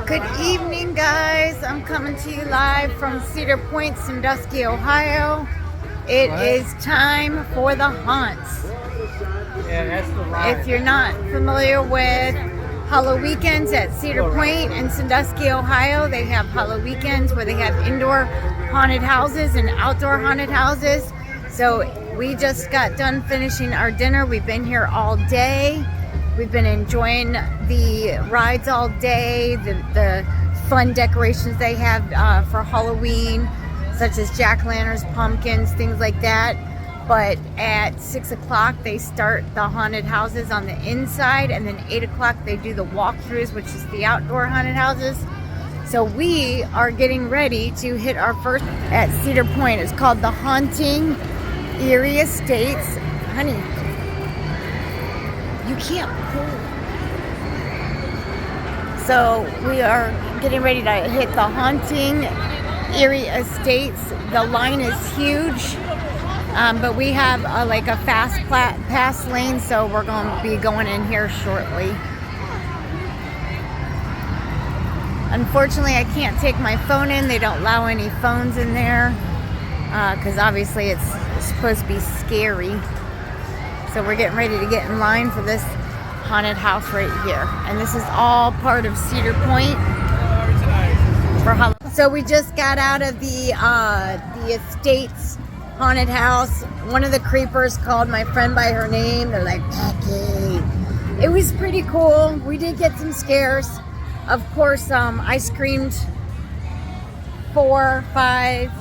Good evening, guys. I'm coming to you live from Cedar Point, Sandusky, Ohio. It is time for the haunts. Yeah, that's the ride. If you're not familiar with HalloWeekends at Cedar Point in Sandusky, Ohio, they have HalloWeekends where they have indoor haunted houses and outdoor haunted houses. So we just got done finishing our dinner. We've been here all day. We've been enjoying the rides all day, the fun decorations they have for Halloween, such as jack-o'-lanterns, pumpkins, things like that. But at 6 o'clock, they start the haunted houses on the inside, and then 8 o'clock, they do the walkthroughs, which is the outdoor haunted houses. So we are getting ready to hit our first at Cedar Point. It's called the Haunting Eerie Estates. Honey, you can't pull. So we are getting ready to hit the Haunting Eerie Estates. The line is huge, but we have like a fast pass lane, so we're going to be going in here shortly. Unfortunately, I can't take my phone in. They don't allow any phones in there because obviously it's supposed to be scary. So we're getting ready to get in line for this haunted house right here. And this is all part of Cedar Point for Halloween. So we just got out of the Estates haunted house. One of the creepers called my friend by her name. They're like, Becky. It was pretty cool. We did get some scares. Of course, I screamed 4, 5,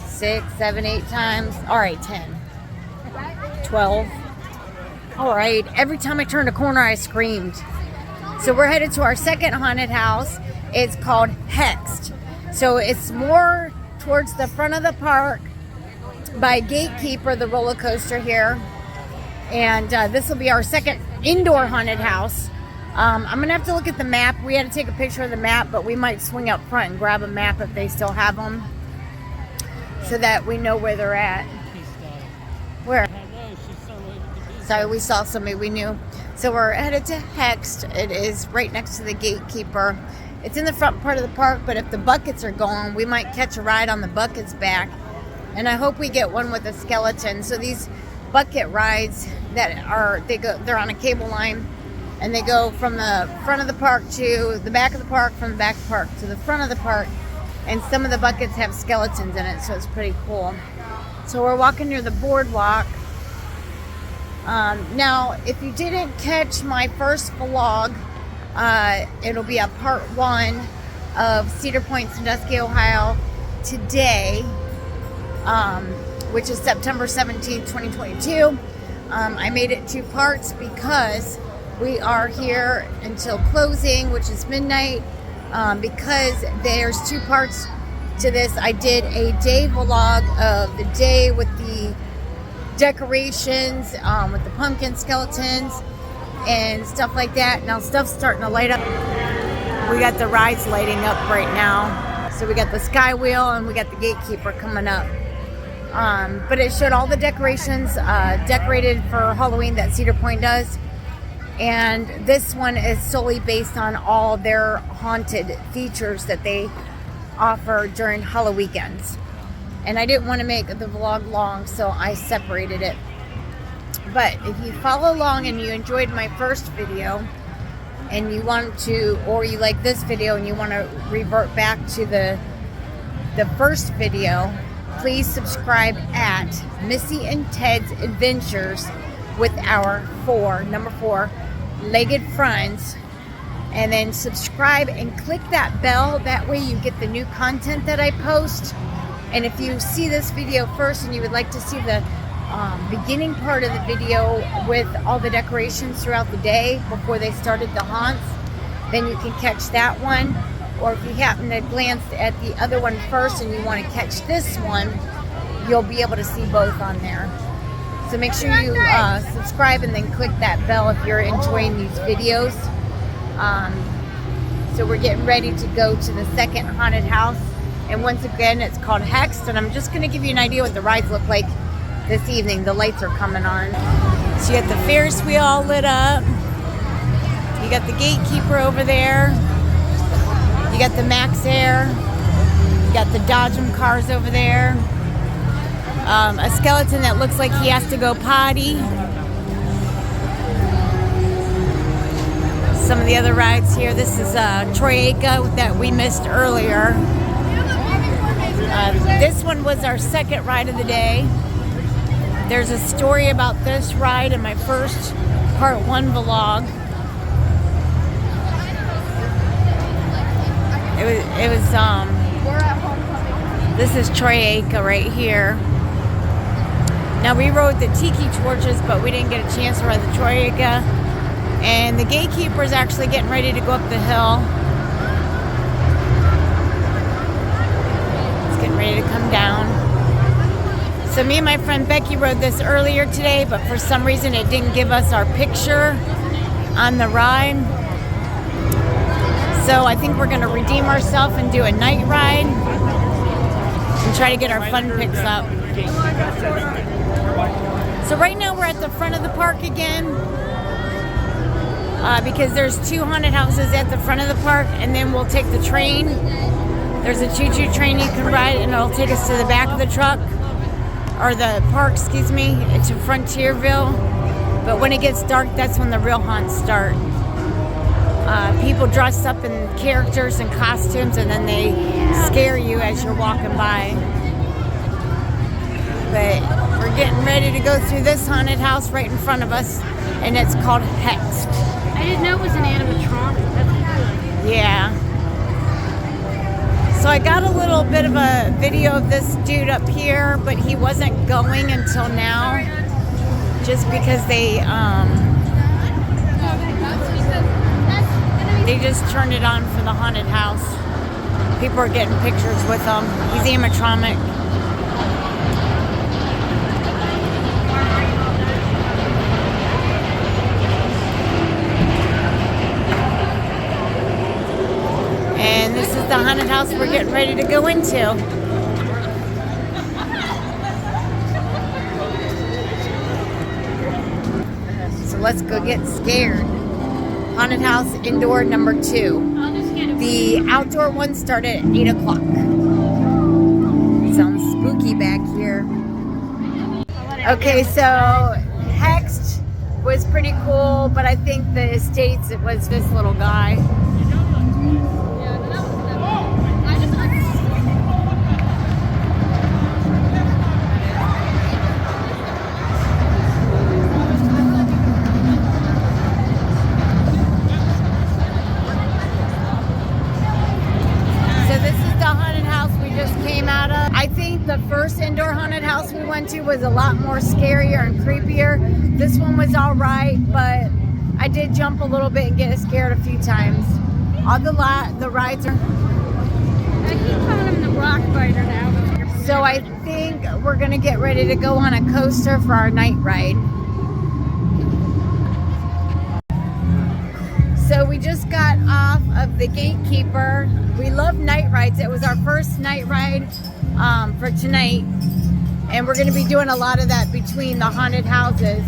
6, 7, 8 times. All right, 10. 12. All right, every time I turned a corner I screamed. So we're headed to our second haunted house. It's called Hexed. So it's more towards the front of the park by Gatekeeper, the roller coaster here. And this will be our second indoor haunted house. I'm gonna have to look at the map. We had to take a picture of the map, but we might swing up front and grab a map if they still have them, so that we know where they're at. Where? Sorry, we saw somebody we knew. So we're headed to Hexed. It is right next to the Gatekeeper. It's in the front part of the park, but if the buckets are going, we might catch a ride on the buckets back. And I hope we get one with a skeleton. So these bucket rides they're on a cable line, and they go from the front of the park to the back of the park, from the back of the park to the front of the park. And some of the buckets have skeletons in it, so it's pretty cool. So we're walking near the boardwalk. Now, if you didn't catch my first vlog, it'll be a part 1 of Cedar Point, Sandusky, Ohio today, which is September 17th, 2022. I made it 2 parts because we are here until closing, which is midnight. Because there's 2 parts to this. I did a day vlog of the day with the decorations, with the pumpkin skeletons and stuff like that. Now stuff's starting to light up. We got the rides lighting up right now. So we got the Sky Wheel and we got the Gatekeeper coming up. But it showed all the decorations decorated for Halloween that Cedar Point does. And this one is solely based on all their haunted features that they offer during HalloWeekends. And I didn't want to make the vlog long, so I separated it. But if you follow along and you enjoyed my first video, and you want to, or you like this video and you want to revert back to the first video, please subscribe at Missy and Ted's Adventures with our number 4 legged friends, and then subscribe and click that bell. That way you get the new content that I post. And if you see this video first and you would like to see the beginning part of the video with all the decorations throughout the day before they started the haunts, then you can catch that one. Or if you happen to glance at the other one first and you want to catch this one, you'll be able to see both on there. So make sure you subscribe and then click that bell if you're enjoying these videos. So we're getting ready to go to the second haunted house. And once again, it's called Hexed. And I'm just going to give you an idea what the rides look like this evening. The lights are coming on. So you got the Ferris wheel all lit up. You got the Gatekeeper over there. You got the Max Air. You got the Dodgem cars over there. A skeleton that looks like he has to go potty. Some of the other rides here. This is Troika that we missed earlier. This one was our second ride of the day. There's a story about this ride in my first part 1 vlog. It was this is Troika right here. Now we rode the tiki torches, but we didn't get a chance to ride the Troika. And the gatekeeper is actually getting ready to go up the hill. It's getting ready to come down. So me and my friend Becky rode this earlier today, but for some reason it didn't give us our picture on the ride. So I think we're going to redeem ourselves and do a night ride and try to get our fun pics up. So right now we're at the front of the park again because there's 2 haunted houses at the front of the park, and then we'll take the train. There's a choo-choo train you can ride, and it'll take us to the back of the truck, or the park, excuse me, to Frontierville. But when it gets dark, that's when the real haunts start. People dress up in characters and costumes, and then they scare you as you're walking by. But we're getting ready to go through this haunted house right in front of us, and it's called Hexed. I didn't know it was an animatronic. That's cool. Yeah. So I got a little bit of a video of this dude up here, but he wasn't going until now, just because they just turned it on for the haunted house. People are getting pictures with him. He's animatronic. And this is the haunted house we're getting ready to go into. So let's go get scared. Haunted house indoor number 2. The outdoor one started at 8 o'clock. Sounds spooky back here. Okay, so Hexed was pretty cool, but I think the Estates, it was this little guy. The first indoor haunted house we went to was a lot more scarier and creepier. This one was all right, but I did jump a little bit and get scared a few times. All the rides are... I keep calling him the rock biter now. So I think we're gonna get ready to go on a coaster for our night ride. So we just got off of the gatekeeper. We love night rides. It was our first night ride for tonight, and we're going to be doing a lot of that between the haunted houses.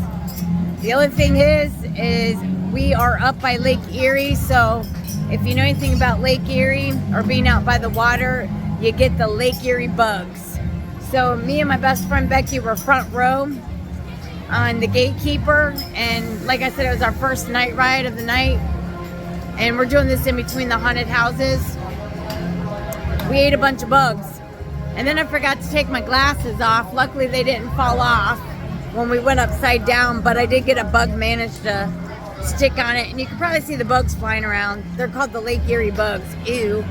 The other thing is we are up by Lake Erie, so if you know anything about Lake Erie or being out by the water, you get the Lake Erie bugs. So me and my best friend Becky were front row on the gatekeeper, and like I said, it was our first night ride of the night, and we're doing this in between the haunted houses. We ate a bunch of bugs. And then I forgot to take my glasses off. Luckily, they didn't fall off when we went upside down, but I did get a bug managed to stick on it. And you can probably see the bugs flying around. They're called the Lake Erie bugs. Ew.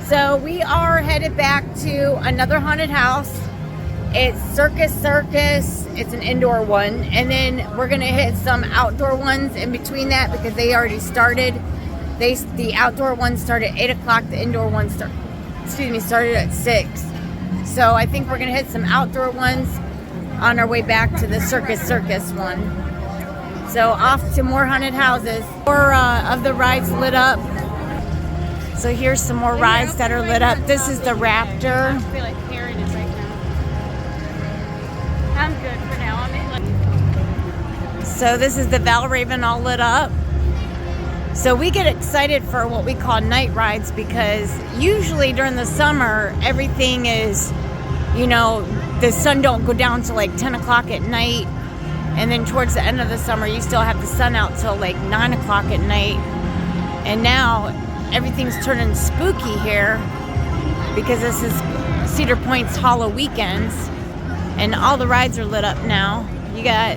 So we are headed back to another haunted house. It's Circus. It's an indoor one. And then we're going to hit some outdoor ones in between that because they already started. The outdoor ones started at 8 o'clock. The indoor ones started at 6. So I think we're going to hit some outdoor ones on our way back to the Circus one. So off to more haunted houses. More of the rides lit up. So here's some more rides that are lit up. This is the Raptor. I feel like carrying it right now. I'm good for now. So this is the Valraven all lit up. So we get excited for what we call night rides because usually during the summer, everything is, the sun don't go down till like 10 o'clock at night. And then towards the end of the summer, you still have the sun out till like 9 o'clock at night. And now everything's turning spooky here because this is Cedar Point's HalloWeekends. And all the rides are lit up now. You got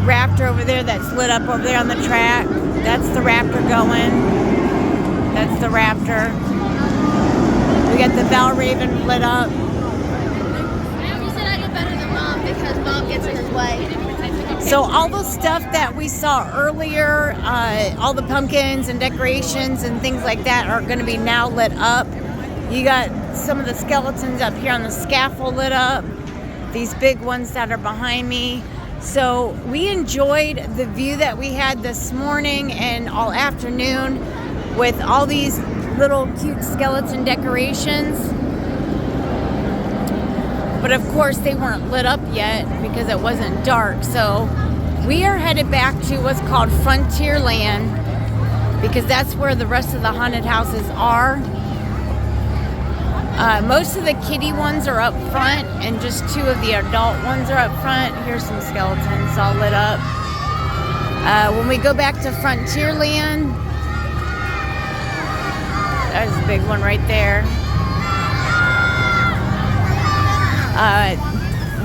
Raptor over there that's lit up over there on the track. That's the Raptor going. That's the Raptor. We got the Valraven lit up. He said I get better than Mom because Mom gets in his way. So all the stuff that we saw earlier, all the pumpkins and decorations and things like that are going to be now lit up. You got some of the skeletons up here on the scaffold lit up. These big ones that are behind me. So we enjoyed the view that we had this morning and all afternoon with all these little cute skeleton decorations. But of course they weren't lit up yet because it wasn't dark. So we are headed back to what's called Frontierland because that's where the rest of the haunted houses are. Most of the kiddie ones are up front and just 2 of the adult ones are up front. Here's some skeletons all lit up. When we go back to Frontierland, there's a big one right there.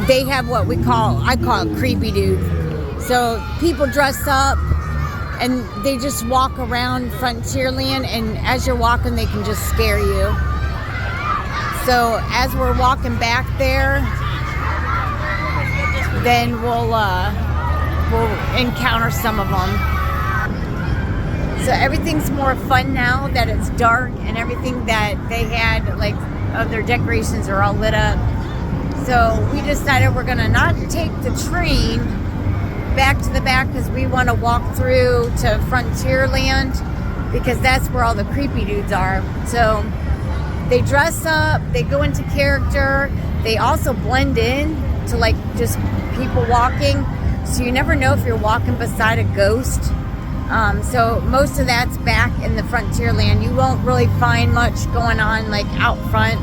They have what I call it creepy dude. So people dress up and they just walk around Frontierland, and as you're walking they can just scare you. So as we're walking back there, then we'll encounter some of them. So everything's more fun now that it's dark, and everything that they had, like, of their decorations are all lit up. So we decided we're gonna not take the train back to the back because we want to walk through to Frontierland because that's where all the creepy dudes are. So they dress up, they go into character, they also blend in to like just people walking, so you never know if you're walking beside a ghost. So most of that's back in the Frontierland. You won't really find much going on like out front,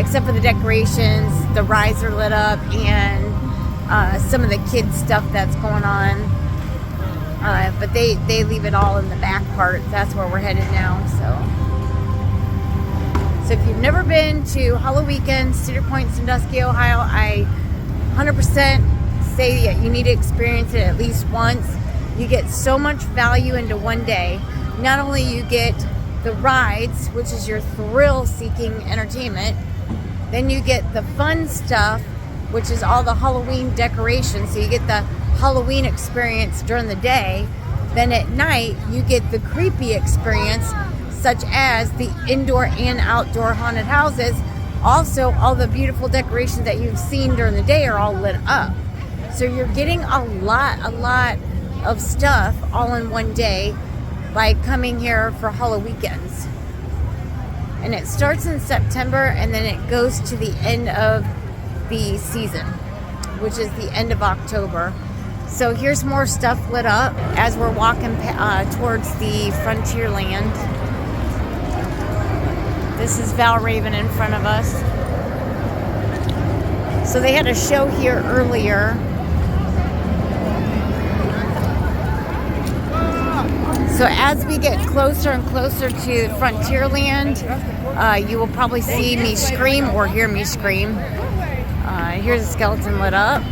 except for the decorations, the rides are lit up, and some of the kids stuff that's going on. But they leave it all in the back part. That's where we're headed now. So if you've never been to HalloWeekends, Cedar Point, Sandusky, Ohio, I 100% say that you need to experience it at least once. You get so much value into one day. Not only you get the rides, which is your thrill-seeking entertainment, then you get the fun stuff, which is all the Halloween decorations. So you get the Halloween experience during the day. Then at night, you get the creepy experience, such as the indoor and outdoor haunted houses. Also, all the beautiful decorations that you've seen during the day are all lit up. So you're getting a lot of stuff all in one day by coming here for HalloWeekends. And it starts in September and then it goes to the end of the season, which is the end of October. So here's more stuff lit up as we're walking towards the Frontierland. This is Valraven in front of us. So they had a show here earlier. So as we get closer and closer to Frontierland, you will probably see me scream or hear me scream. Here's a skeleton lit up.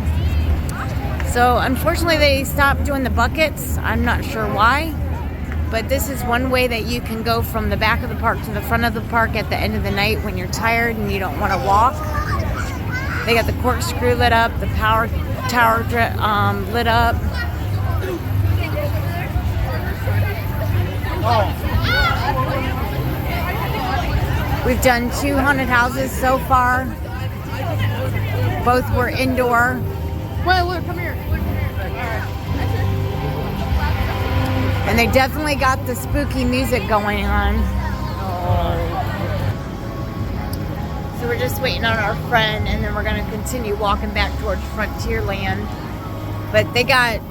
So unfortunately they stopped doing the buckets. I'm not sure why. But this is one way that you can go from the back of the park to the front of the park at the end of the night when you're tired and you don't want to walk. They got the corkscrew lit up, the power tower lit up. We've done 2 haunted houses so far. Both were indoor. Wait, come here. And they definitely got the spooky music going on. So we're just waiting on our friend, and then we're going to continue walking back towards Frontierland. But they got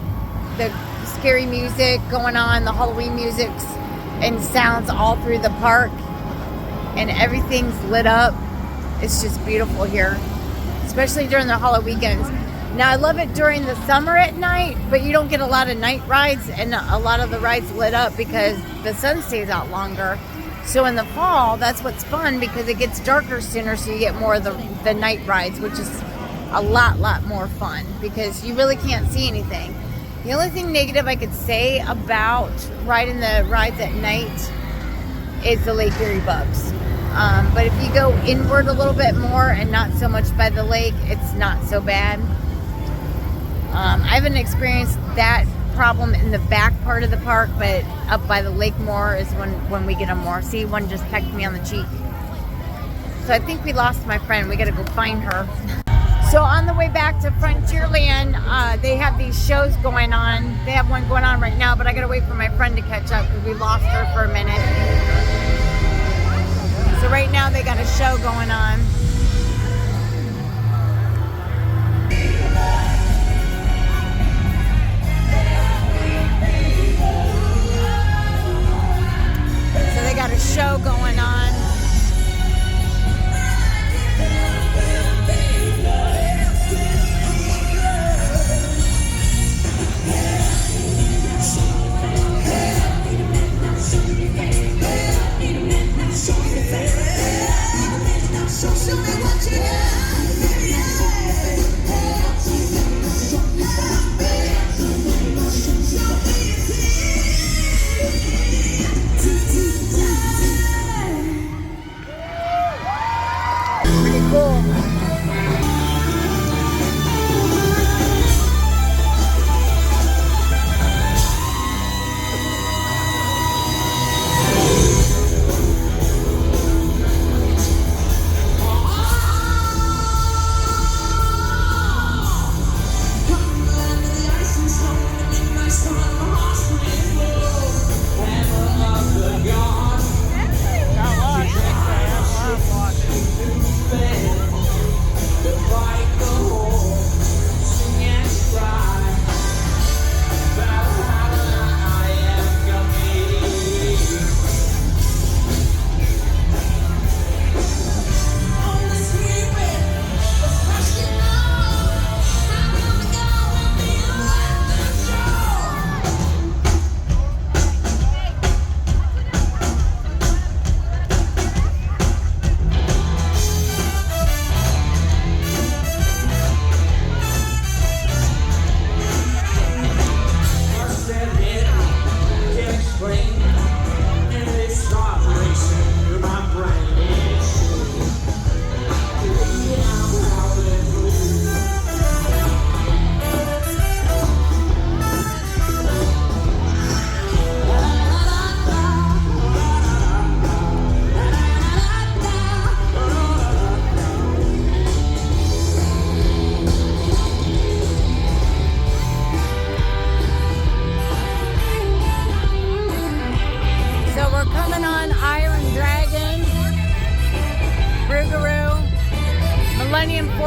the scary music going on, the Halloween music and sounds all through the park, and everything's lit up. It's just beautiful here, especially during the HalloWeekends. Now I love it during the summer at night, but you don't get a lot of night rides and a lot of the rides lit up because the sun stays out longer. So in the fall, that's what's fun because it gets darker sooner, so you get more of the night rides, which is a lot more fun because you really can't see anything. The only thing negative I could say about riding the rides at night is the Lake Erie bugs. But if you go inward a little bit more and not so much by the lake, it's not so bad. I haven't experienced that problem in the back part of the park, but up by the lake more is when we get them more. See, one just pecked me on the cheek. So I think we lost my friend. We got to go find her. So on the way back to Frontierland, they have these shows going on. They have one going on right now, but I got to wait for my friend to catch up because we lost her for a minute. So right now they got a show going on. So they got a show going on.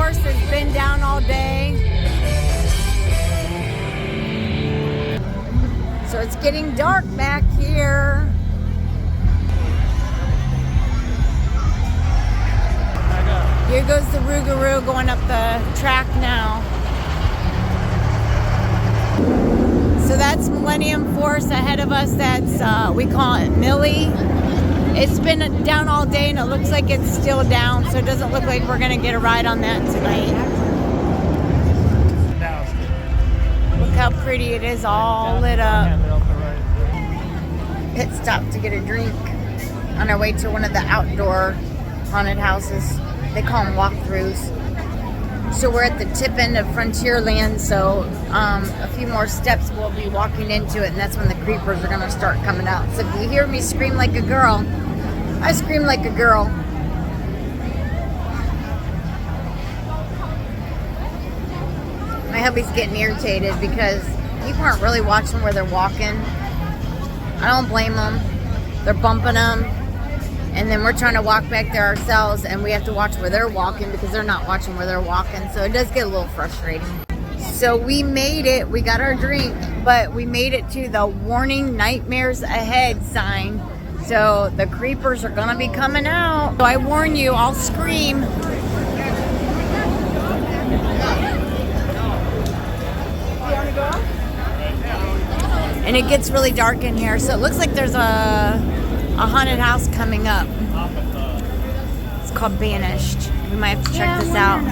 Has been down all day. So it's getting dark back here. Here goes the Rougarou going up the track now. So that's Millennium Force ahead of us. That's, we call it Millie. It's been down all day and it looks like it's still down, so it doesn't look like we're going to get a ride on that tonight. Look how pretty it is, all lit up. Pit stop to get a drink on our way to one of the outdoor haunted houses. They call them walkthroughs. So we're at the tip end of Frontierland, so a few more steps we'll be walking into it, and that's when the creepers are going to start coming out. So if you hear me scream like a girl, I scream like a girl. My hubby's getting irritated because people aren't really watching where they're walking. I don't blame them. They're bumping them. And then we're trying to walk back there ourselves, and we have to watch where they're walking because they're not watching where they're walking. So it does get a little frustrating. So we made it. We got our drink, but we made it to the warning nightmares ahead sign. So the creepers are gonna be coming out. So I warn you, I'll scream. And it gets really dark in here, so it looks like there's a haunted house coming up. It's called Banished. We might have to check this out.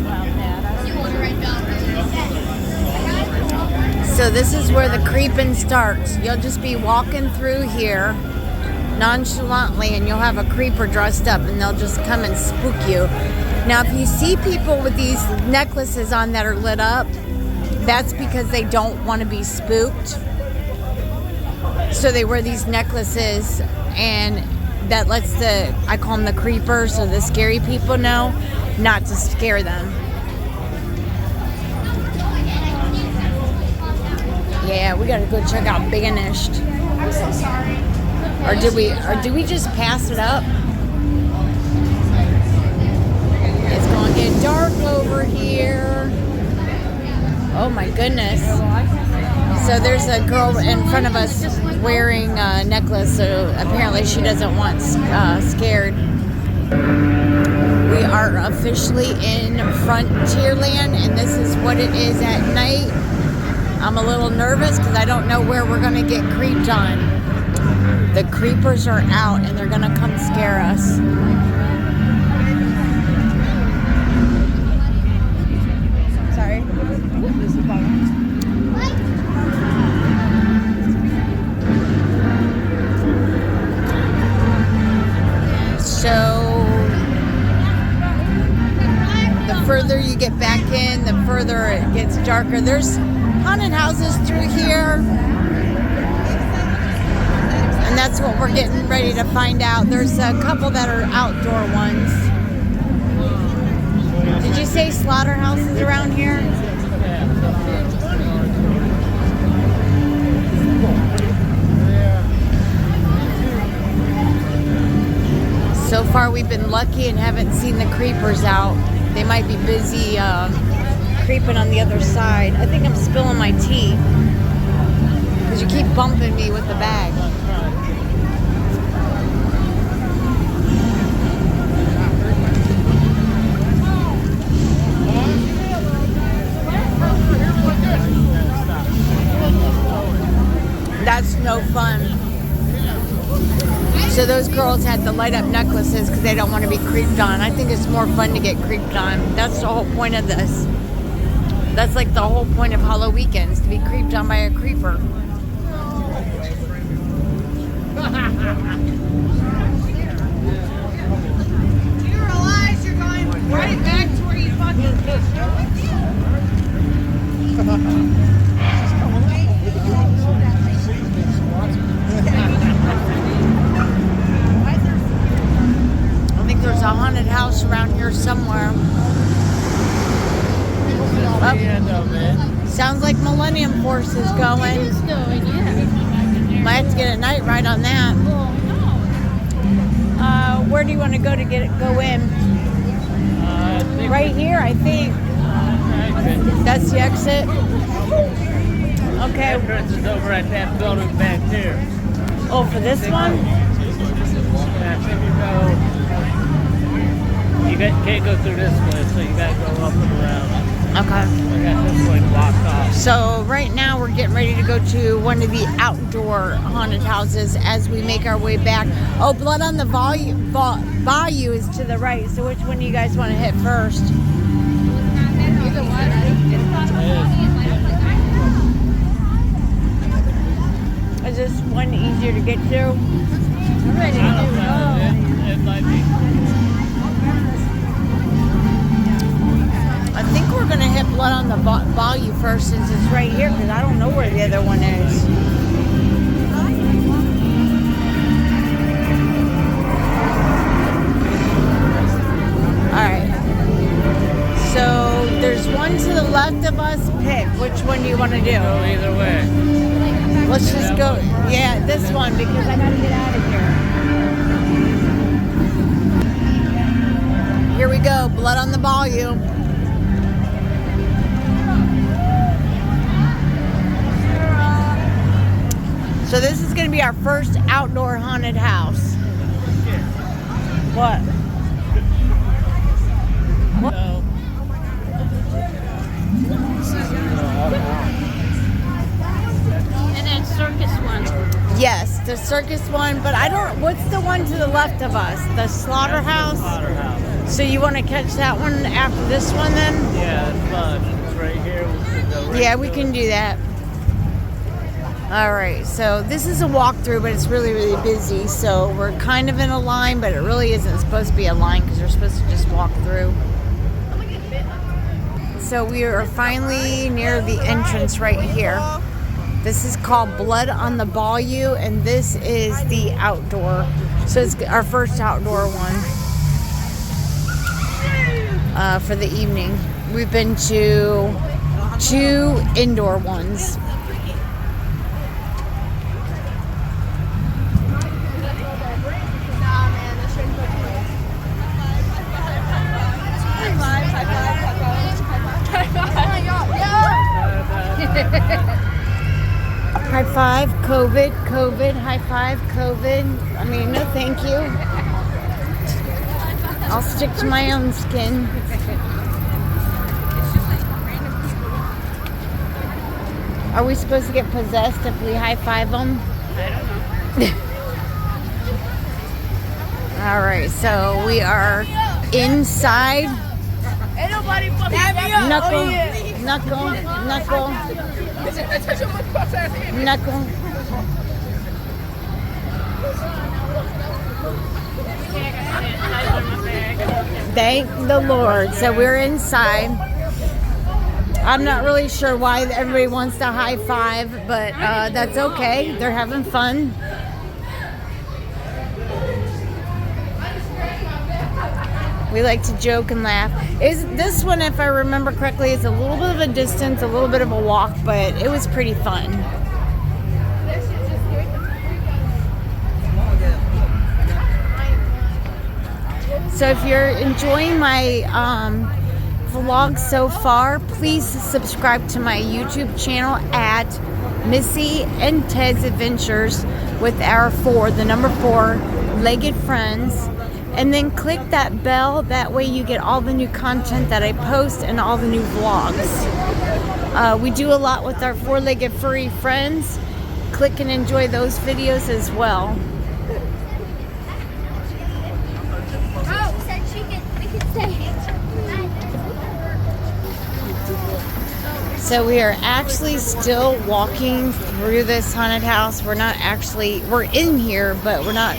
So this is where the creeping starts. You'll just be walking through here nonchalantly, and you'll have a creeper dressed up, and they'll just come and spook you. Now, if you see people with these necklaces on that are lit up, that's because they don't want to be spooked. So they wear these necklaces, and that lets I call them the creepers, or the scary people, know not to scare them. Yeah, we gotta go check out Banished. I'm so sorry. Or did we just pass it up? It's gonna get dark over here. Oh my goodness. So there's a girl in front of us wearing a necklace, so apparently she doesn't want scared. We are officially in Frontierland, and this is what it is at night. I'm a little nervous because I don't know where we're going to get creeped on. The creepers are out, and they're going to come scare us. Sorry. So the further you get back in, the further it gets darker. There's haunted houses through here, and that's what we're getting ready to find out. There's a couple that are outdoor ones. Did you say slaughterhouses around here? So far we've been lucky and haven't seen the creepers out. They might be busy creeping on the other side. I think I'm spilling my tea because you keep bumping me with the bag. That's no fun. So those girls had to light up necklaces because they don't want to be creeped on. I think it's more fun to get creeped on. That's the whole point of this. That's like the whole point of HalloWeekends, to be creeped on by a creeper. Do you realize you're going right back to where you fucking I think there's a haunted house around here somewhere. Oh, sounds like Millennium Force is going. It is going, yeah. Might have to get a night ride on that. Where do you want to go to go in? Right here, I think. That's the exit. Okay. Entrance is over at that building back there. Oh, for this one? You can't go through this way, so you gotta go up and around. Okay. I got this way blocked off. So right now we're getting ready to go to one of the outdoor haunted houses as we make our way back. Oh, Blood on the Bayou is to the right. So which one do you guys want to hit first? Either one. Is this one easier to get to? I'm ready to go. It might be. I think we're going to hit Blood on the Bayou first since it's right here because I don't know where the other one is. Alright. So there's one to the left of us. Pick. Which one do you want to do? Go either way. Let's just go. Yeah, this one because I got to get out of here. Here we go. Blood on the Bayou. our first outdoor haunted house. What? And then circus one. Yes, the circus one, but I don't. What's the one to the left of us? The slaughterhouse. Slaughterhouse. So you want to catch that one after this one, then? Yeah, it's fun. It's right here. We can go right Yeah, we to can it. do that. All right, so this is a walkthrough, but it's really, really busy. So we're kind of in a line, but it really isn't supposed to be a line because we're supposed to just walk through. So we are finally near the entrance right here. This is called Blood on the Bayou, and this is the outdoor. So it's our first outdoor one for the evening. We've been to 2 indoor ones. High five, COVID, COVID, high five, COVID. I mean, no thank you. I'll stick to my own skin. Are we supposed to get possessed if we high five them? I don't know. All right, so we are inside. Ain't nobody fucking Knuckle, knuckle, knuckle, knuckle. Thank the Lord. So we're inside. I'm not really sure why everybody wants to high five, but that's okay. They're having fun. We like to joke and laugh. Is this one, if I remember correctly, is a little bit of a distance, a little bit of a walk, but it was pretty fun. So if you're enjoying my vlog so far, please subscribe to my YouTube channel at Missy and Ted's Adventures with our 4 legged friends. And then click that bell. That way you get all the new content that I post and all the new vlogs. We do a lot with our 4-legged furry friends. Click and enjoy those videos as well. Oh, said we could stay. So we are actually still walking through this haunted house. We're in here, but we're not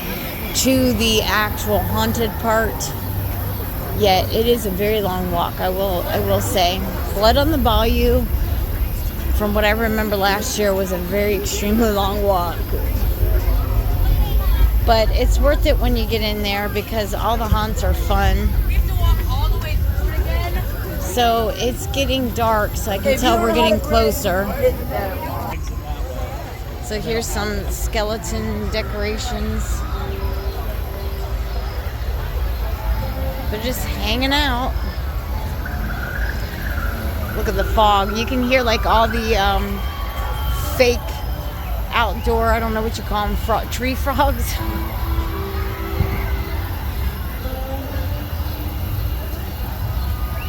to the actual haunted part yet. It is a very long walk, I will say. Blood on the Bayou, from what I remember last year, was a very extremely long walk. But it's worth it when you get in there because all the haunts are fun. We have to walk all the way through it again. So it's getting dark, so I can tell we're getting closer. So here's some skeleton decorations. They're just hanging out. Look at the fog. You can hear like all the fake outdoor, I don't know what you call them, tree frogs.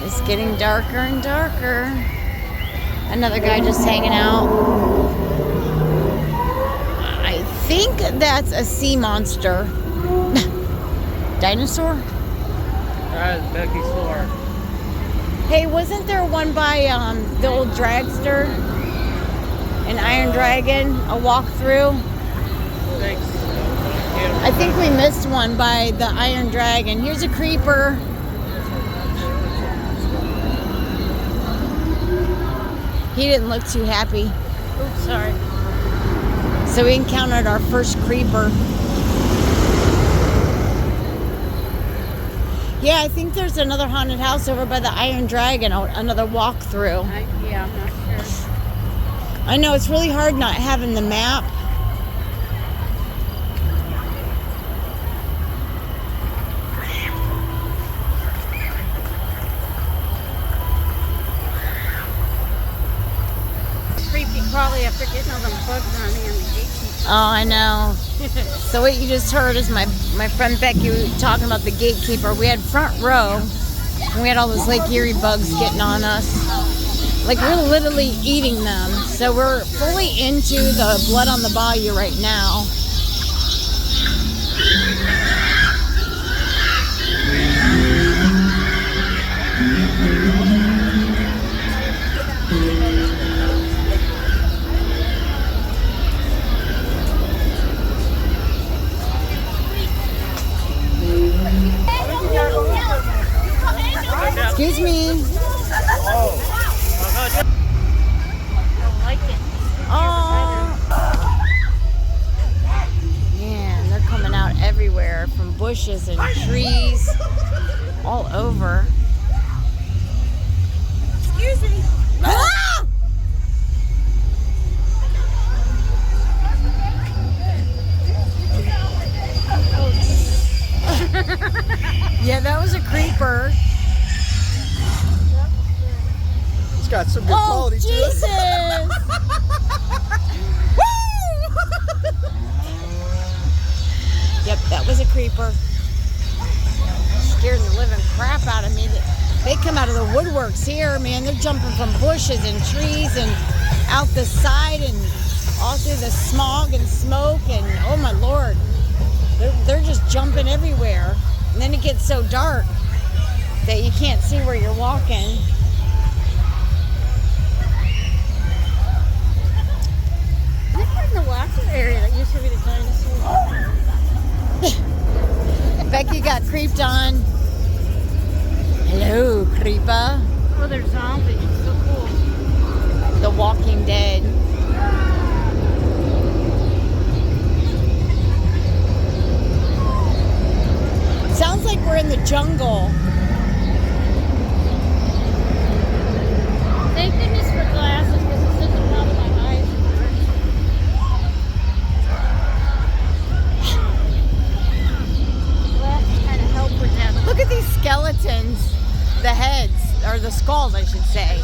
It's getting darker and darker. Another guy just hanging out. I think that's a sea monster. Dinosaur? That's Becky's floor. Hey, wasn't there one by the old dragster? An Iron Dragon, a walkthrough? Thanks. I think we missed one by the Iron Dragon. Here's a creeper. He didn't look too happy. Oops, sorry. So we encountered our first creeper. Yeah, I think there's another haunted house over by the Iron Dragon, another walkthrough. Yeah, I'm not sure. I know, it's really hard not having the map. Creepy crawly after getting all them bugs on me and the gates and Oh, I know. So what you just heard is my friend Becky talking about the gatekeeper. We had front row, and we had all those Lake Erie bugs getting on us. Like, we're literally eating them. So we're fully into the blood on the bayou right now. Excuse me. Oh. Man, they're coming out everywhere from bushes and trees all over. Excuse me. Ah! Yeah, that was a creeper. It's got some good quality to it. Jesus! Yep, that was a creeper. Scared the living crap out of me. They come out of the woodworks here, man. They're jumping from bushes and trees and out the side and all through the smog and smoke and oh my Lord. They're just jumping everywhere. And then it gets so dark that you can't see where you're walking. The water area that used to be the dinosaur. Becky got creeped on. Hello, creeper. Oh, they're zombies. So cool. The Walking Dead. Sounds like we're in the jungle. Thank goodness for glasses because it's such a lot of my eyes. Glasses kind of help with that. Look at these skeletons. The heads, or the skulls, I should say.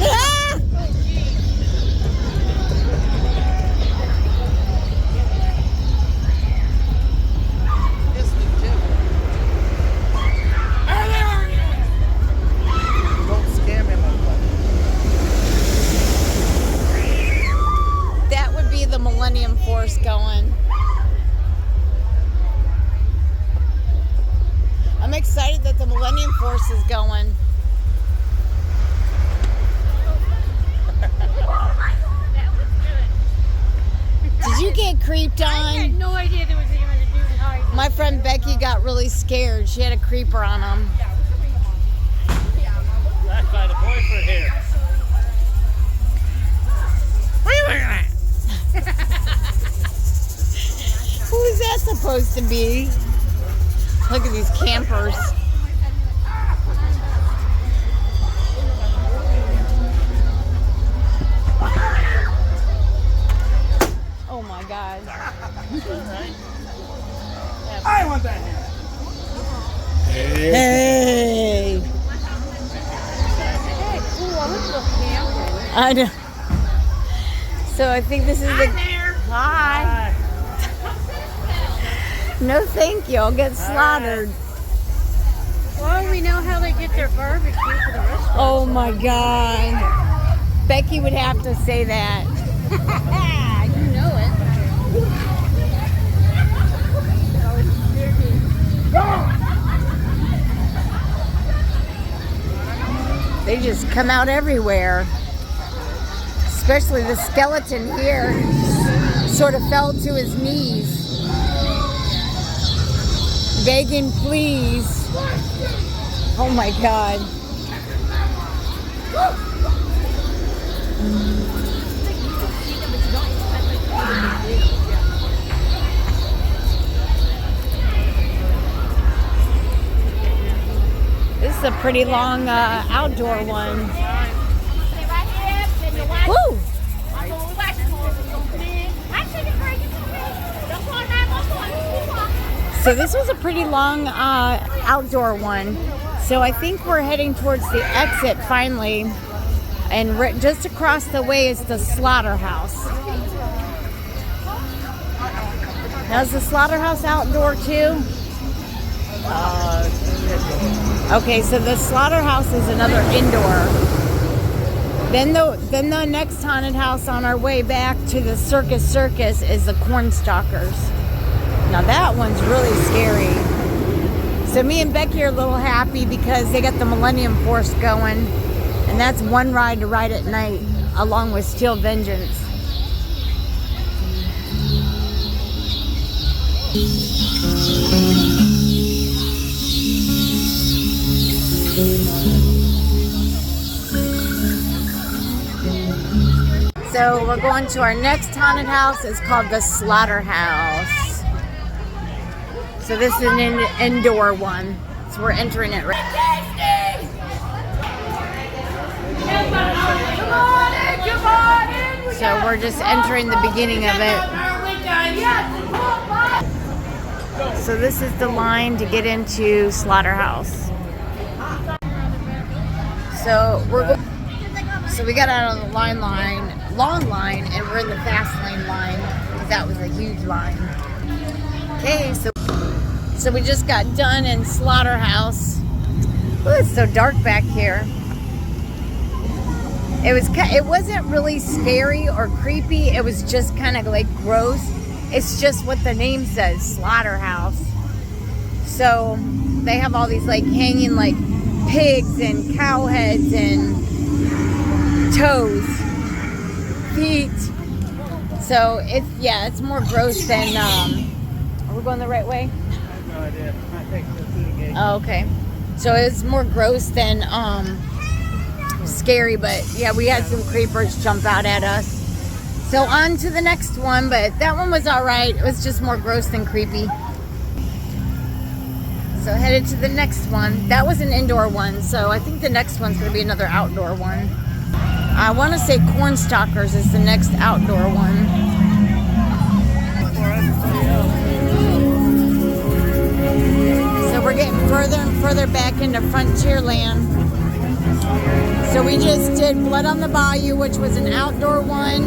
Ah! Don't scam him. That would be the Millennium Force going. I'm excited that the Millennium Force is going. Did you get creeped I had on? no idea there was even a dude hiding. My friend Becky got really scared. She had a creeper on him. That's by the boyfriend here. Who is that supposed to be? Look at these campers. Oh my God. I want that here. Hey. Hey, cool. I look so camping. I know. So I think this is the. Hi. No, thank you. I'll get slaughtered. Well, we know how they get their barbecue for the restaurant. Oh my God. Becky would have to say that. You know it. They just come out everywhere. Especially the skeleton here. Sort of fell to his knees. Begging, please. Oh my God. This is a pretty long outdoor one. Woo! So this was a pretty long outdoor one. So I think we're heading towards the exit finally. And just across the way is the slaughterhouse. Now is the slaughterhouse outdoor too? Okay, so the slaughterhouse is another indoor. Then the next haunted house on our way back to the Circus is the Cornstalkers. Now that one's really scary. So me and Becky are a little happy because they got the Millennium Force going, and that's one ride to ride at night along with Steel Vengeance. So we're going to our next haunted house. It's called the Slaughterhouse. So this is an indoor one. So we're entering it right. So we're just entering the beginning of it. So this is the line to get into Slaughterhouse. So we got out of the long line, and we're in the fast lane line because that was a huge line. Okay, so we just got done in Slaughterhouse. Oh, it's so dark back here. It wasn't really scary or creepy. It was just kind of like gross. It's just what the name says, Slaughterhouse. So they have all these like hanging like pigs and cow heads and toes, feet. So it's more gross than are we going the right way? I have no idea. I think the food gate. Oh, okay. So it's more gross than scary, but yeah, we had some creepers jump out at us. So on to the next one, but that one was all right. It was just more gross than creepy. So headed to the next one. That was an indoor one, so I think the next one's going to be another outdoor one. I want to say Cornstalkers is the next outdoor one. So we're getting further and further back into Frontierland. So we just did Blood on the Bayou, which was an outdoor one.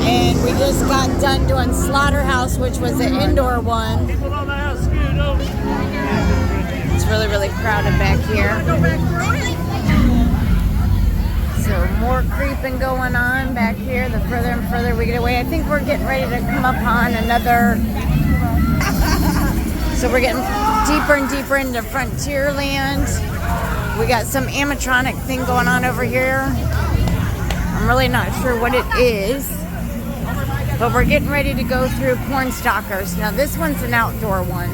And we just got done doing Slaughterhouse, which was an indoor one. It's really, really crowded back here. So more creeping going on back here. The further and further we get away, I think we're getting ready to come up on another. So we're getting deeper and deeper into Frontierland. We got some animatronic thing going on over here. I'm really not sure what it is, but we're getting ready to go through Cornstalkers. Now this one's an outdoor one.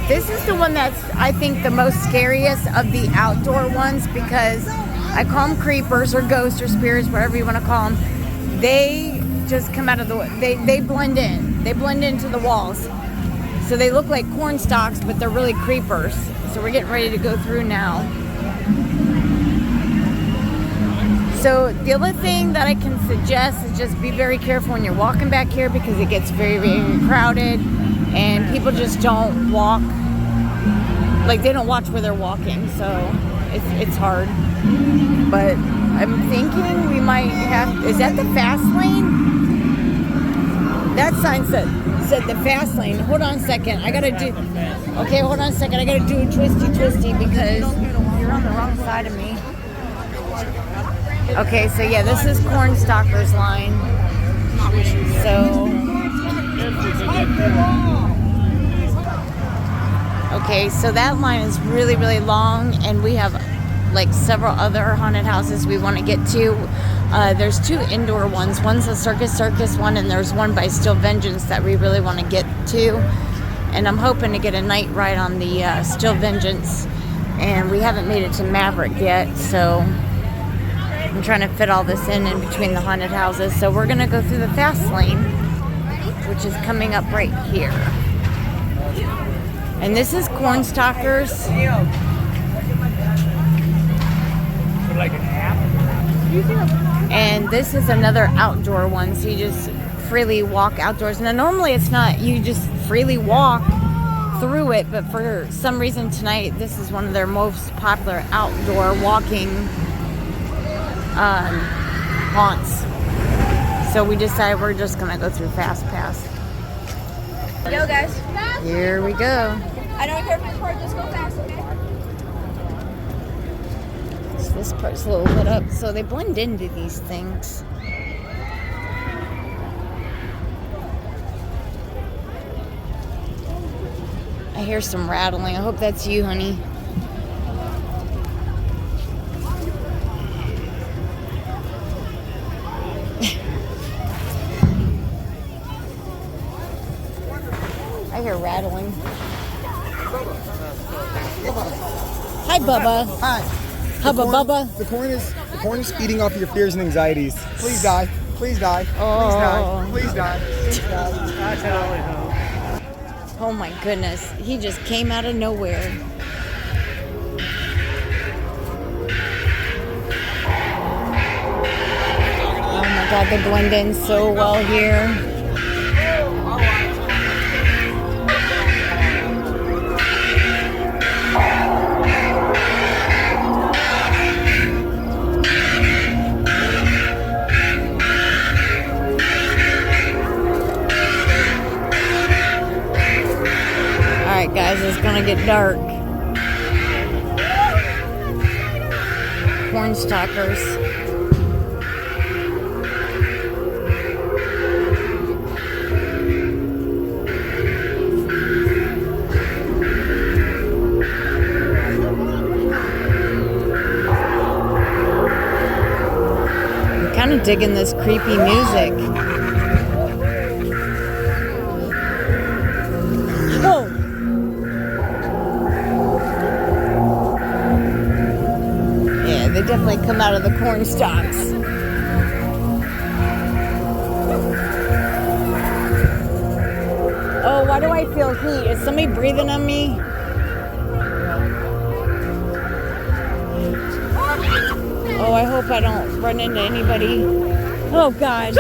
This is the one that's, I think, the most scariest of the outdoor ones because I call them creepers or ghosts or spirits, whatever you want to call them. They just come out of the, they blend in. They blend into the walls. So they look like corn stalks, but they're really creepers. So we're getting ready to go through now. So the other thing that I can suggest is just be very careful when you're walking back here because it gets very, very crowded and people just don't walk, like they don't watch where they're walking. So it's hard. But I'm thinking we might have, is that the fast lane? That sign said the fast lane. Hold on a second. I gotta do, okay, hold on a second. I gotta do a twisty because you're on the wrong side of me. Okay, so yeah, this is Cornstalkers line. So, okay, so that line is really, really long, and we have like several other haunted houses we want to get to. There's two indoor ones. One's a Circus one, and there's one by Steel Vengeance that we really want to get to. And I'm hoping to get a night ride on the Steel Vengeance, and we haven't made it to Maverick yet, so I'm trying to fit all this in between the haunted houses. So we're gonna go through the fast lane, which is coming up right here. And this is Cornstalkers. And this is another outdoor one, so you just freely walk outdoors. Now normally it's not, you just freely walk through it, but for some reason tonight this is one of their most popular outdoor walking haunts. So we decided we're just gonna go through Fast Pass. Go, guys. Here we go. I don't care if it's hard, just go fast, okay? So this part's a little lit up, so they blend into these things. I hear some rattling. I hope that's you, honey. I hear rattling. Hi, Bubba. Hi. Hubba Bubba. The corn is feeding off your fears and anxieties. Please die. Please die. Oh. Please die. Please die. I can only hope. Oh my goodness. He just came out of nowhere. Oh my God, they blend in so well here. Alright guys, it's gonna get dark. Corn stalkers. I'm kind of digging this creepy music. Whoa! Yeah, they definitely come out of the corn stalks. Oh, why do I feel heat? Is somebody breathing on me? Oh, I hope I don't run into anybody. Oh, God.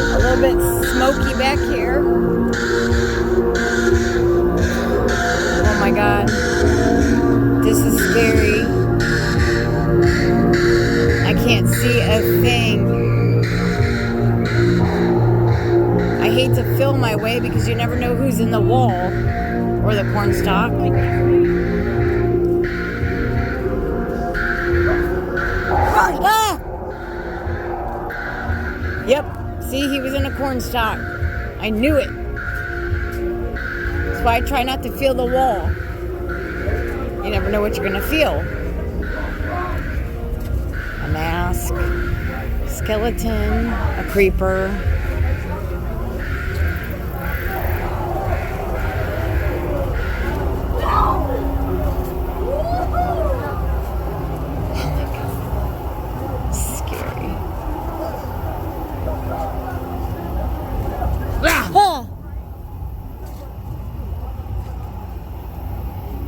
A little bit smoky back here. Oh my God. This is scary. I can't see a thing. I hate to feel my way because you never know who's in the wall or the corn stalk. Ah! Yep. See, he was in a corn stalk. I knew it. That's why I try not to feel the wall. You never know what you're going to feel. A mask, skeleton, a creeper.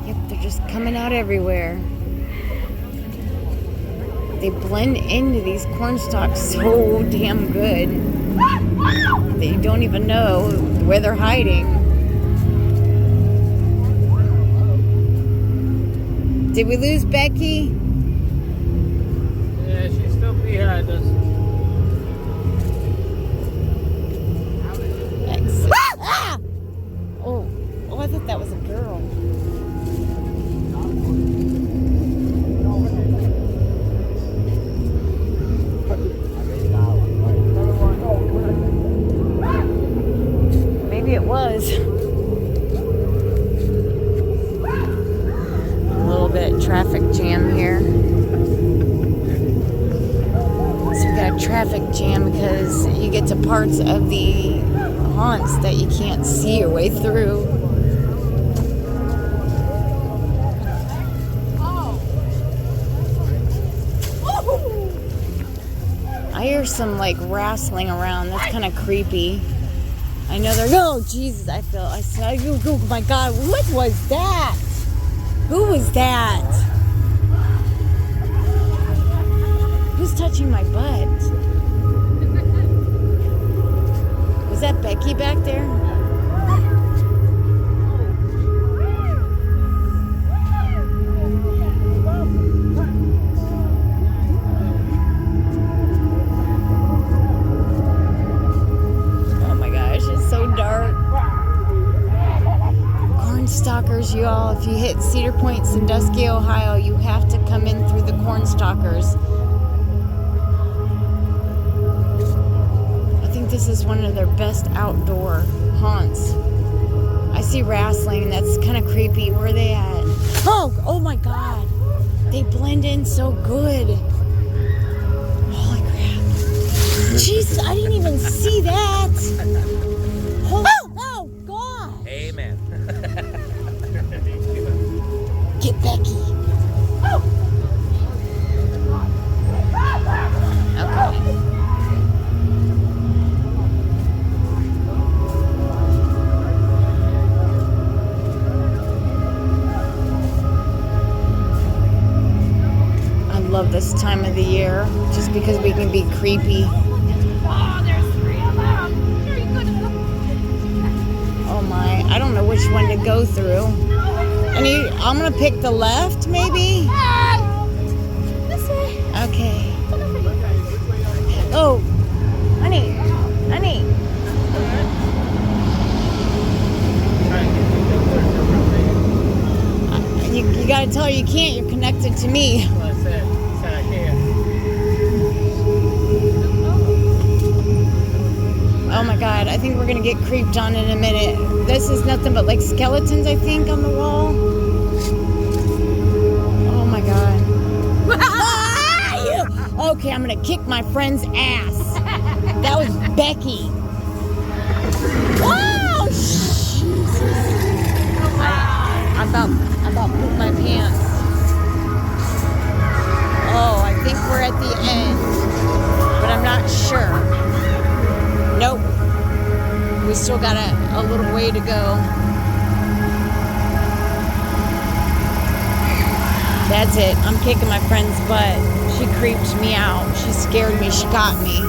Yep, they're just coming out everywhere. They blend into these corn stalks so damn good that you don't even know where they're hiding. Did we lose Becky? Yeah, she's still behind us. Ah! Oh, I thought that was a girl. Maybe it was. A little bit traffic jam here. So we got a traffic jam because you get to parts of the haunts that you can't see your way through. hear some like wrestling around. That's kind of creepy. I know they're. Oh Jesus! I saw. Oh my God! What was that? Who was that? Who's touching my butt? Was that Becky back there? Stalkers, you all. If you hit Cedar Point, Sandusky, Ohio, you have to come in through the corn stalkers. I think this is one of their best outdoor haunts. I see wrestling. That's kind of creepy. Where are they at? Oh my God. They blend in so good. Holy crap. Jesus, I didn't even see that. Oh God. Amen. Get Becky. Okay. I love this time of the year just because we can be creepy. Oh, there's 3 of them. Very good. Oh my, I don't know which one to go through. I'm gonna pick the left, maybe? This way. Okay. Oh, honey. You gotta tell her you can't, you're connected to me. Well, I said I can't. Oh my God, I think we're gonna get creeped on in a minute. This is nothing but like skeletons, I think, on the wall. Oh my God. Okay, I'm gonna kick my friend's ass. That was Becky. Wow! Jesus. I about pooped my pants. Oh, I think we're at the end, but I'm not sure. Nope. We still got a little way to go. That's it. I'm kicking my friend's butt. She creeped me out. She scared me. She got me.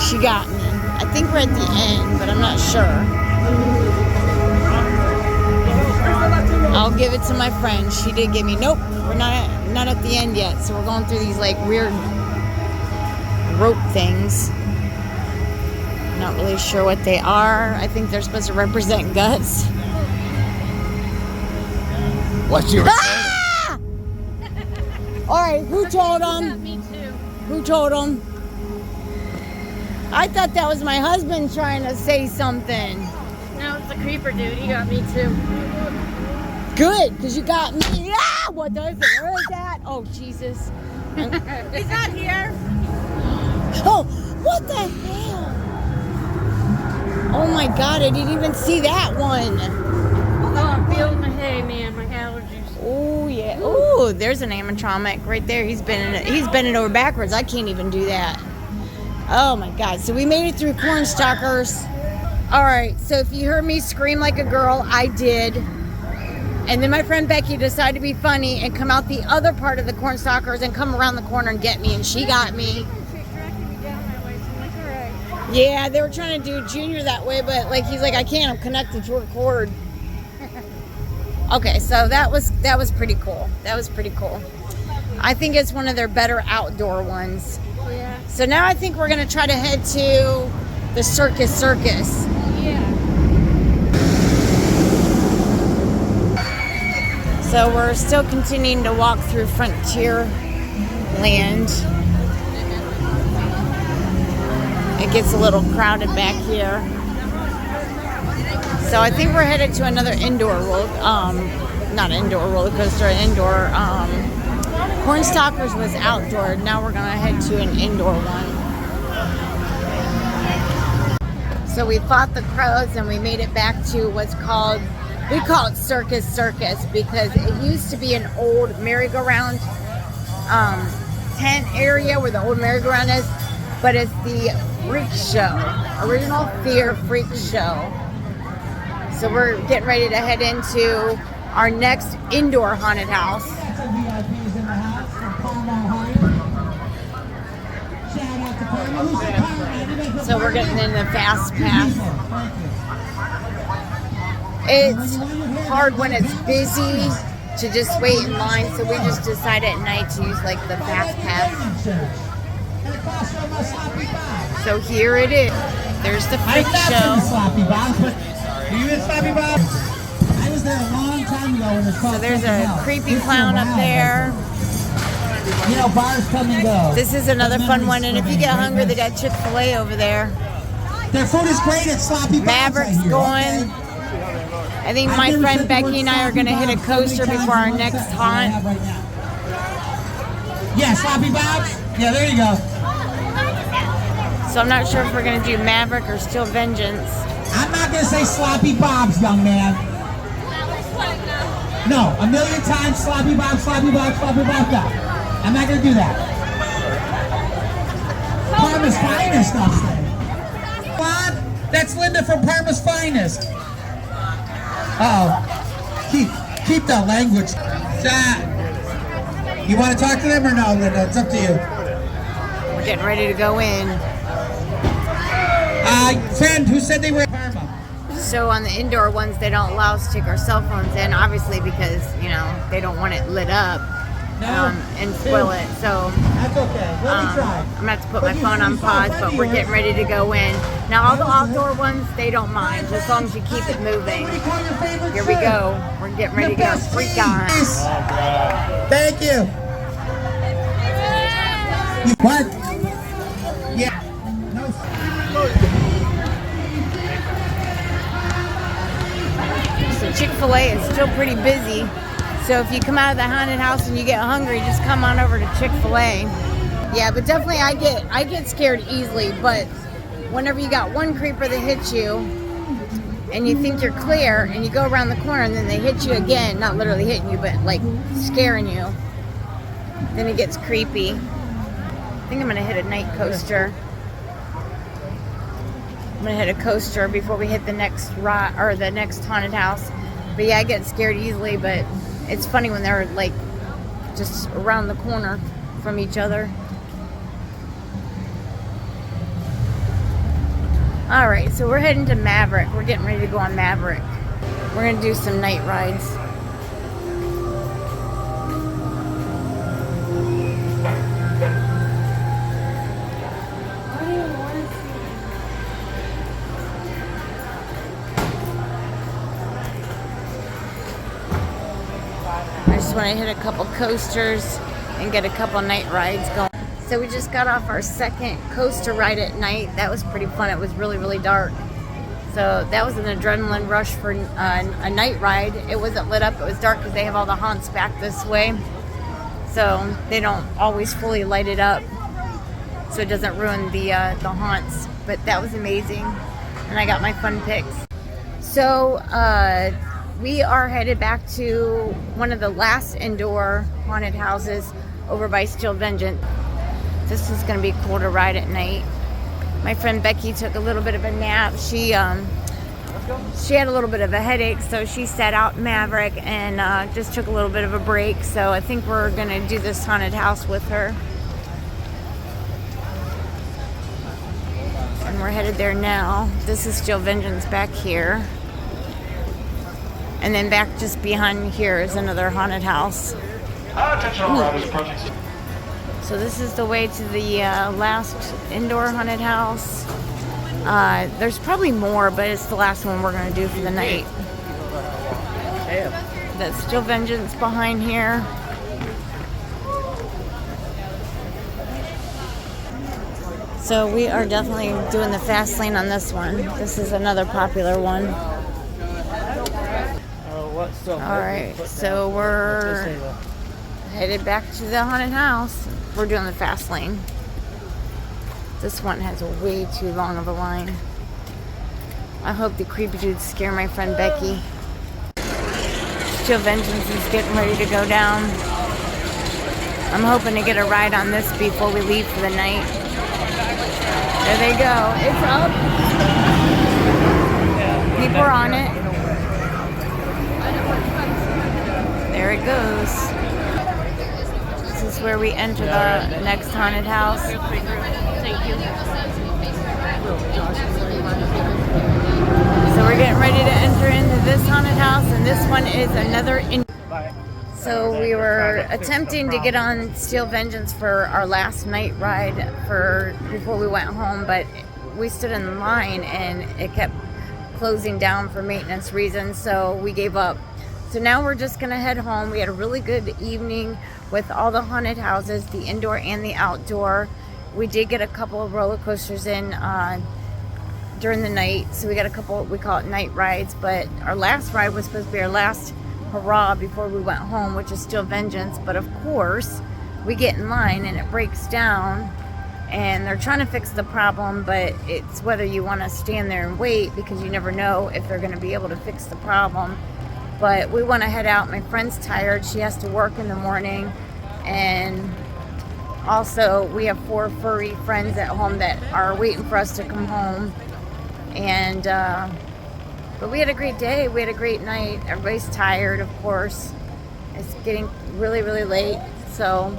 She got me. I think we're at the end, but I'm not sure. I'll give it to my friend. She did give me. Nope, we're not at the end yet. So we're going through these like weird rope things. Not really sure what they are. I think they're supposed to represent guts. What's your All right, who told them? Me too. Who told them? I thought that was my husband trying to say something. No, it's a creeper dude. He got me too. Good, because you got me. Ah, what the? Where is that? Oh, Jesus. He's not here. Oh, what the hell? Oh my God, I didn't even see that one. Oh, I'm feeling my hay, man. My allergies. Oh yeah. Oh, there's an animatronic right there. He's bending over backwards. I can't even do that. Oh my God. So we made it through corn stalkers. All right. So if you heard me scream like a girl, I did. And then my friend Becky decided to be funny and come out the other part of the corn stalkers and come around the corner and get me, and she got me. Yeah, they were trying to do Junior that way, but like he's like, I can't. I'm connected to a cord. Okay, so that was pretty cool. That was pretty cool. I think it's one of their better outdoor ones. Yeah. So now I think we're gonna try to head to the Circus. Yeah. So we're still continuing to walk through Frontier Land. It gets a little crowded back here. So I think we're headed to another indoor not indoor roller coaster, indoor Cornstalkers was outdoor. Now we're gonna head to an indoor one. So we fought the crows and we made it back to what's called, we call it Circus because it used to be an old merry-go-round tent area where the old merry-go-round is, but it's the freak show, original Fear Freak Show. So we're getting ready to head into our next indoor haunted house. So we're getting in the fast pass. It's hard when it's busy to just wait in line, so we just decided at night to use like the fast pass. So here it is. There's the freak show. Are you in Sloppy Bob? I was there a long time ago when it was called. So there's a creepy clown up there. You know, bars come and go. This is another fun one, and if you get hungry, they got Chick-fil-A over there. Their food is great at Sloppy Bob's. Maverick's going. Okay? I think my friend Becky and I are going to hit a coaster before our next haunt. Yeah, Sloppy Bob's? Yeah, there you go. So I'm not sure if we're going to do Maverick or Still Vengeance. I'm not going to say Sloppy Bob's, young man. No, a million times Sloppy Bob, Sloppy Bob, Sloppy Bob, no. I'm not going to do that. Parma's Finest, I'll say. Bob, that's Linda from Parma's Finest. Keep that language. You want to talk to them or no, Linda? It's up to you. We're getting ready to go in. Friend, who said they were Parma? So on the indoor ones, they don't allow us to take our cell phones in, obviously because, you know, they don't want it lit up and spoil it. So That's okay. Let me try. I'm going to have to put my phone on pause, but we're getting ready to go in. Now, all the outdoor ones, they don't mind, as long as you keep it moving. Here we go. We're getting ready to go. Freak on. Thank you. What? Yeah. So Chick-fil-A is still pretty busy. So if you come out of the haunted house and you get hungry, just come on over to Chick-fil-A. Yeah, but definitely I get scared easily, but whenever you got one creeper that hits you and you think you're clear and you go around the corner and then they hit you again, not literally hitting you, but like scaring you, then it gets creepy. I think I'm gonna hit a night coaster. I'm gonna hit a coaster before we hit the next ride or the next haunted house. But yeah, I get scared easily, but it's funny when they're like just around the corner from each other. All right, so we're heading to Maverick. We're getting ready to go on Maverick. We're gonna do some night rides. I just want to hit a couple coasters and get a couple night rides going. So we just got off our second coaster ride at night. That was pretty fun. It was really, really dark. So that was an adrenaline rush for a night ride. It wasn't lit up. It was dark because they have all the haunts back this way. So they don't always fully light it up, so it doesn't ruin the haunts. But that was amazing. And I got my fun pics. So we are headed back to one of the last indoor haunted houses over by Still Vengeance. This is going to be cool to ride at night. My friend Becky took a little bit of a nap. She had a little bit of a headache, so she sat out Maverick and just took a little bit of a break. So I think we're going to do this haunted house with her. And we're headed there now. This is Still Vengeance back here. And then back just behind here is another haunted house. So this is the way to the last indoor haunted house. There's probably more, but it's the last one we're going to do for the night. That's Still Vengeance behind here. So we are definitely doing the fast lane on this one. This is another popular one. Alright, so we're headed back to the haunted house. We're doing the fast lane. This one has way too long of a line. I hope the creepy dudes scare my friend Becky. Still Vengeance is getting ready to go down. I'm hoping to get a ride on this before we leave for the night. There they go. It's up. People are on it. There it goes. This is where we enter the next haunted house. So we're getting ready to enter into this haunted house, and this one is another. So we were attempting to get on Steel Vengeance for our last night ride before we went home, but we stood in line and it kept closing down for maintenance reasons, so we gave up. So now we're just gonna head home. We had a really good evening with all the haunted houses, the indoor and the outdoor. We did get a couple of roller coasters in during the night, so we got a couple, we call it night rides, but our last ride was supposed to be our last hurrah before we went home, which is Steel Vengeance. But of course we get in line and it breaks down, and they're trying to fix the problem, but it's whether you want to stand there and wait, because you never know if they're going to be able to fix the problem. But we want to head out. My friend's tired, she has to work in the morning, and also we have 4 furry friends at home that are waiting for us to come home. And but we had a great day. We had a great night. Everybody's tired, of course. It's getting really, really late. So,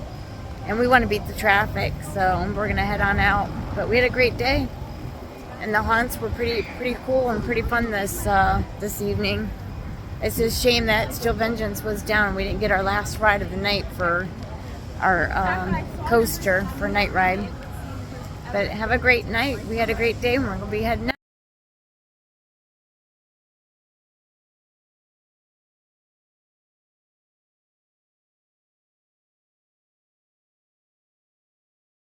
and we want to beat the traffic. So we're gonna head on out. But we had a great day, and the haunts were pretty cool and pretty fun this evening. It's a shame that Steel Vengeance was down. We didn't get our last ride of the night for our coaster for night ride. But have a great night. We had a great day, and we're gonna be heading out.